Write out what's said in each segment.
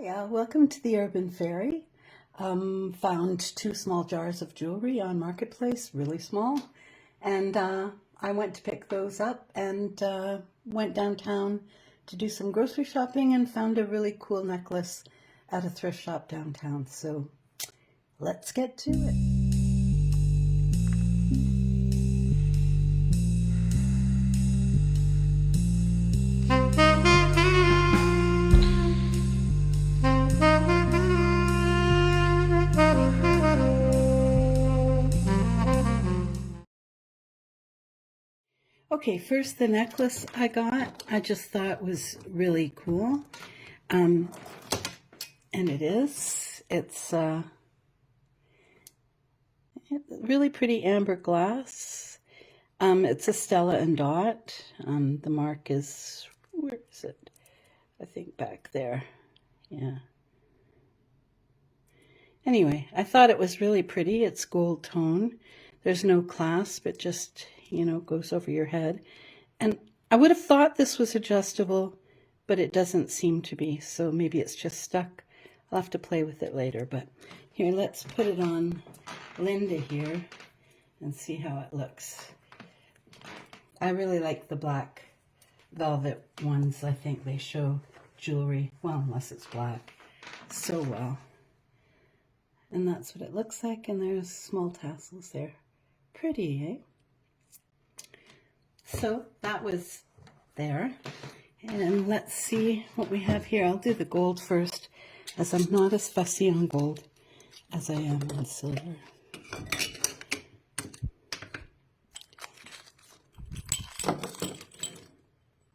Hi, welcome to the Urban Fairy. Found two small jars of jewelry on Marketplace, really small, and I went to pick those up and went downtown to do some grocery shopping and found a really cool necklace at a thrift shop downtown. So let's get to it. Okay, first the necklace I got, I just thought was really cool. And it is. It's really pretty amber glass. It's a Stella and Dot. The mark is, where is it? I think back there. Yeah. Anyway, I thought it was really pretty. It's gold tone. There's no clasp. It just, goes over your head. And I would have thought this was adjustable, but it doesn't seem to be. So maybe it's just stuck. I'll have to play with it later. But here, let's put it on Linda here and see how it looks. I really like the black velvet ones. I think they show jewelry, well, unless it's black, so well. And that's what it looks like, and there's small tassels there. Pretty, eh? So that was there. And let's see what we have here. I'll do the gold first, as I'm not as fussy on gold as I am on silver.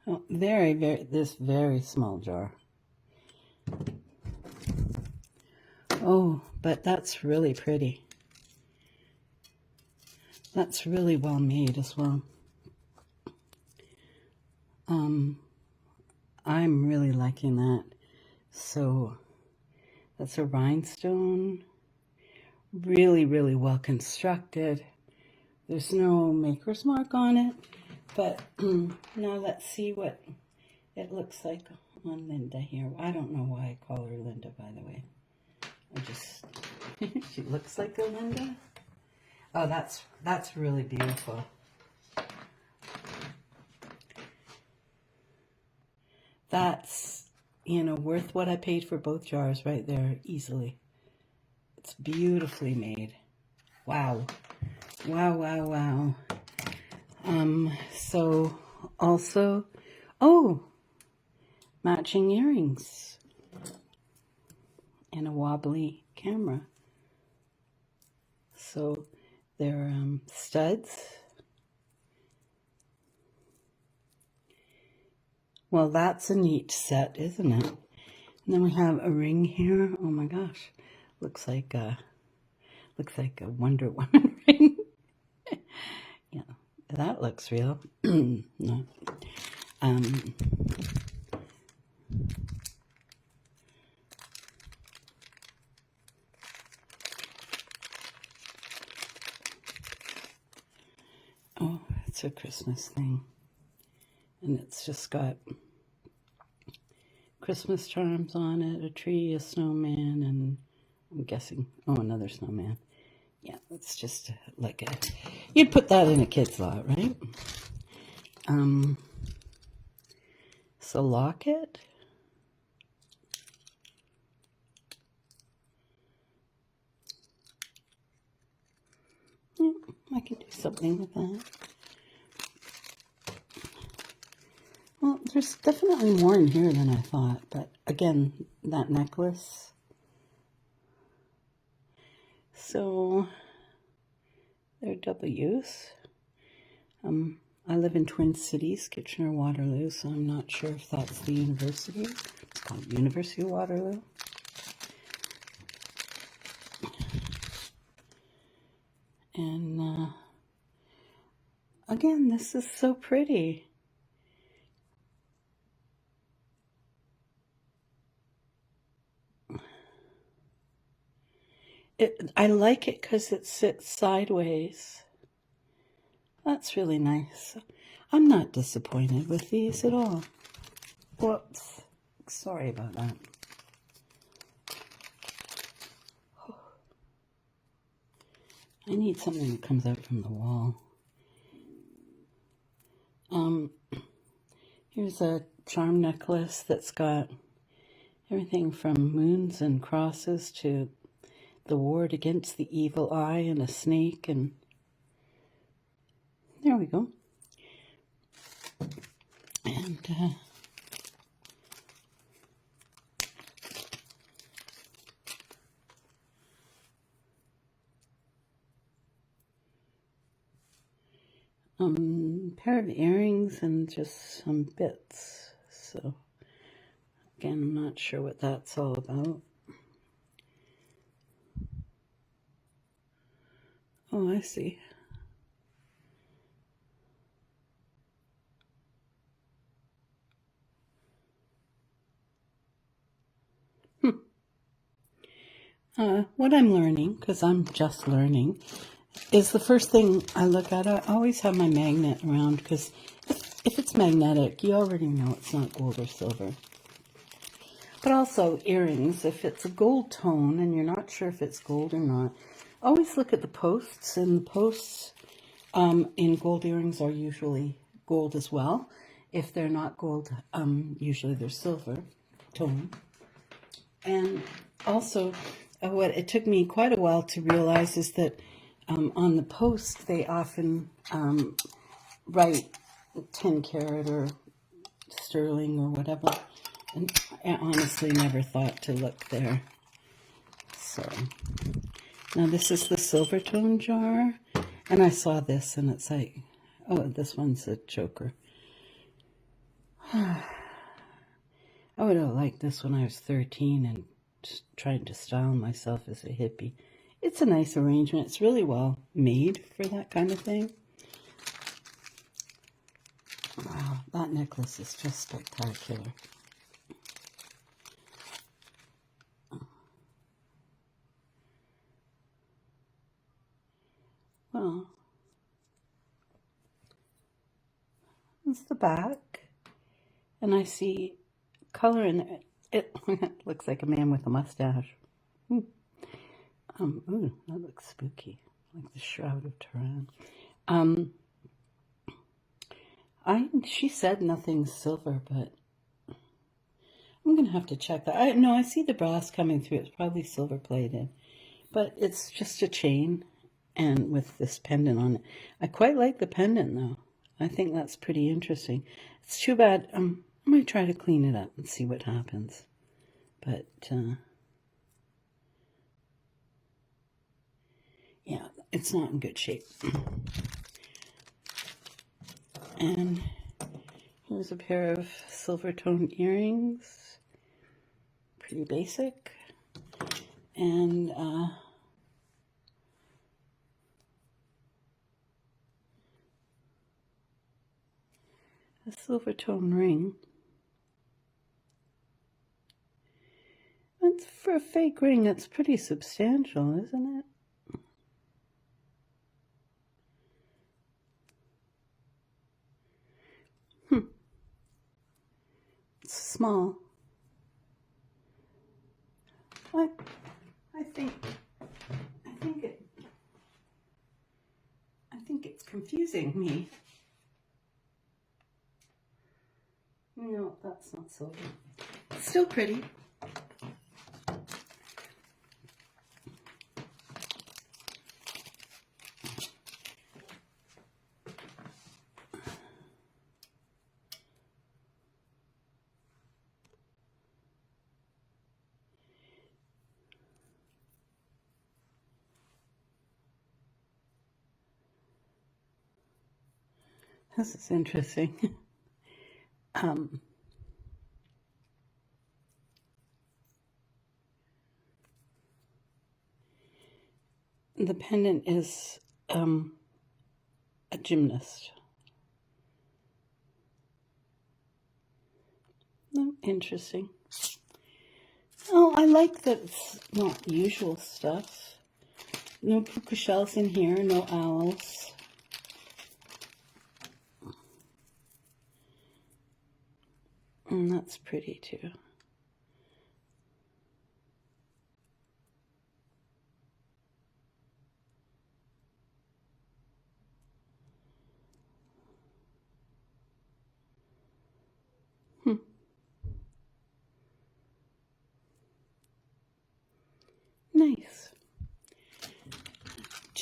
Oh, this very small jar. Oh, but that's really pretty. That's really well made as well. I'm really liking that. So that's a rhinestone. Really, really well constructed. There's no maker's mark on it, but now let's see what it looks like on Linda here. I don't know why I call her Linda, by the way. She looks like a Linda. Oh, that's really beautiful. That's, worth what I paid for both jars right there, easily. It's beautifully made. Wow. Wow, wow, wow. So also, oh, matching earrings and a wobbly camera. So they're studs. Well, that's a neat set, isn't it? And then we have a ring here. Oh my gosh, looks like a Wonder Woman ring. Yeah, that looks real. No. Oh, it's a Christmas thing. And it's just got Christmas charms on it, a tree, a snowman, and I'm guessing, oh, another snowman. Yeah, it's just like you'd put that in a kid's lot, right? So locket. Yeah, I could do something with that. Well, there's definitely more in here than I thought, but again, that necklace. So they're W's. I live in Twin Cities, Kitchener-Waterloo, so I'm not sure if that's the university. It's called University of Waterloo. And again, this is so pretty. I like it because it sits sideways. That's really nice. I'm not disappointed with these at all. Whoops. Sorry about that. I need something that comes out from the wall. Here's a charm necklace that's got everything from moons and crosses to the ward against the evil eye and a snake, and there we go. And pair of earrings and just some bits. So again, I'm not sure what that's all about. Oh, I see. What I'm learning, because I'm just learning, is the first thing I look at. I always have my magnet around, because if it's magnetic, you already know it's not gold or silver. But also earrings, if it's a gold tone and you're not sure if it's gold or not, always look at the posts, and the posts in gold earrings are usually gold as well. If they're not gold, usually they're silver tone. And also, what it took me quite a while to realize is that on the post, they often write 10 karat or sterling or whatever. And I honestly never thought to look there. So, now this is the silver tone jar. And I saw this and it's like, oh, this one's a choker. I would have liked this when I was 13 and just trying to style myself as a hippie. It's a nice arrangement. It's really well made for that kind of thing. Wow, that necklace is just spectacular. Well, it's the back. And I see color in there. It looks like a man with a mustache. Ooh, that looks spooky, like the Shroud of Turin. She said nothing's silver, but I'm gonna have to check that. I see the brass coming through. It's probably silver plated, but it's just a chain, and with this pendant on it. I quite like the pendant though. I think that's pretty interesting. It's too bad. I might try to clean it up and see what happens. But, yeah, it's not in good shape. And here's a pair of silver tone earrings. Pretty basic. And, a silver tone ring. It's for a fake ring, it's pretty substantial, isn't it? It's small. I think it's confusing me. No, that's not silver. It's still pretty. This is interesting. The pendant is a gymnast. Oh, interesting. Oh, I like that it's not usual stuff. No puka shells in here, no owls. And that's pretty too.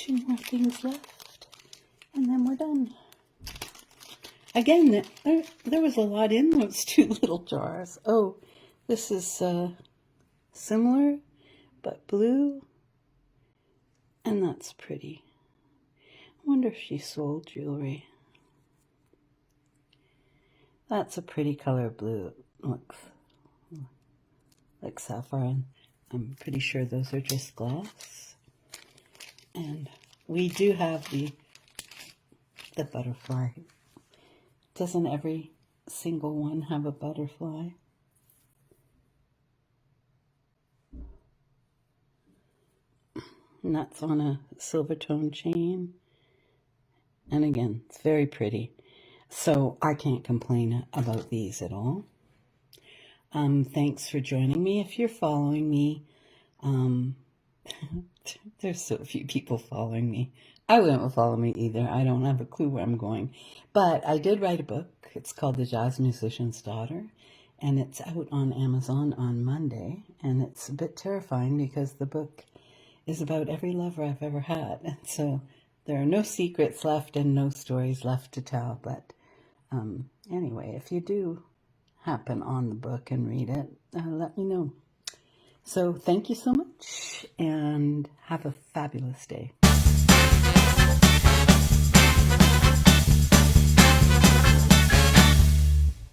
2 more things left, and then we're done. Again, there was a lot in those 2 little jars. Oh, this is similar, but blue, and that's pretty. I wonder if she sold jewelry. That's a pretty color blue. Looks like sapphire. I'm pretty sure those are just glass. And we do have the butterfly. Doesn't every single one have a butterfly? And that's on a silver tone chain. And again, it's very pretty. So I can't complain about these at all. Thanks for joining me. If you're following me, there's so few people following me. I wouldn't follow me either. I don't have a clue where I'm going. But I did write a book. It's called The Jazz Musician's Daughter. And it's out on Amazon on Monday. And it's a bit terrifying because the book is about every lover I've ever had. And so there are no secrets left and no stories left to tell. But anyway, if you do happen on the book and read it, let me know. So thank you so much and have a fabulous day.